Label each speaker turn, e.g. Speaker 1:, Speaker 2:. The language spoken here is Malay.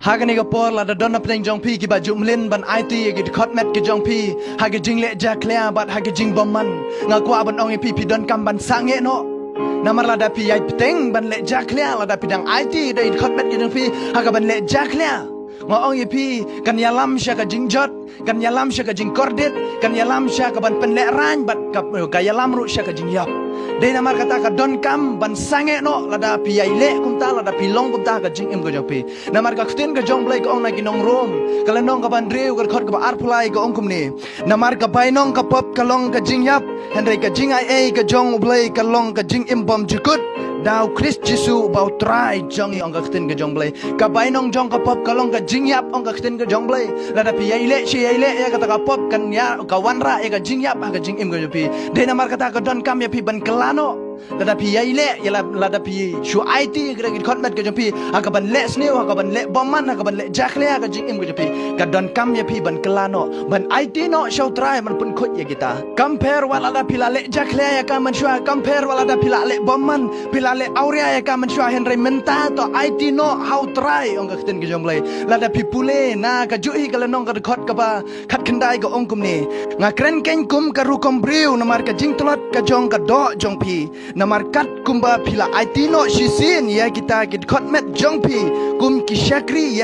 Speaker 1: Haga ni kapor la da donna pneng jong pi ki ba jumlin ban IT ki khot met ki jong pi haga jing le ja klea bat haga jing bomman nga kwa ban ong pi pi don kam ban sange no namar la da pi ai pteng ban le ja klea la da pi dang IT dai khot met ki jong pi haga ban le ja klea nga ong pi kan yalam sha ka jing jot kan yalam sha ka jing kordit kan yalam sha ka ban pen le ran bat ka yalam ru sha ka jing yap dei namar kata ka don kam ban sange no lada pi ai le kum ta lada pi long kum ta ka jing im go jong pi namar ka khtin ka jong blai ka ong na ki nong rom kala nong ka ban reu ka khot ka ar pulai ka ong kum ni namar ka bai nong ka pop ka long ka jing yap henry ka jing ai ka jong blai ka long ka jing im bom jukut Dau Chris Jisu bau try jong ong ka khtin ka jong blai ka bai nong jong ka pop ka long ka jing yap ong ka khtin ka jong blai lada pi ai le shi ai le ya ka ta ka pop kan ya ka wan ra ya ka jing yap ka jing im go jong pi dei namar kata ka don kam ya pi ban kelano lada pi ai le ya lada pi shu IT ka khot met ka jong pi ka ban le sneu ka ban le bomman ka ban le jakle ka jing im go jong pi ka don kam ya pi ban kelano ban IT no show try man pun khot ya kita compare wala da pi la le jakle ya ka man shu compare wala da pi la le bomman pi la le aurea ya ka man shu henry menta to IT no how try ong ka khten ka jong blai lada pi pule na ka jui ka nong ka khot ka ba khat khandai ka ong kum ni nga kren ken kum ka ru kom briu namar ka jing tlot ka jong ka do jong pi namar kat kumba pila IT no shisin ya kita kit khot met jong pi kum ki shakri ya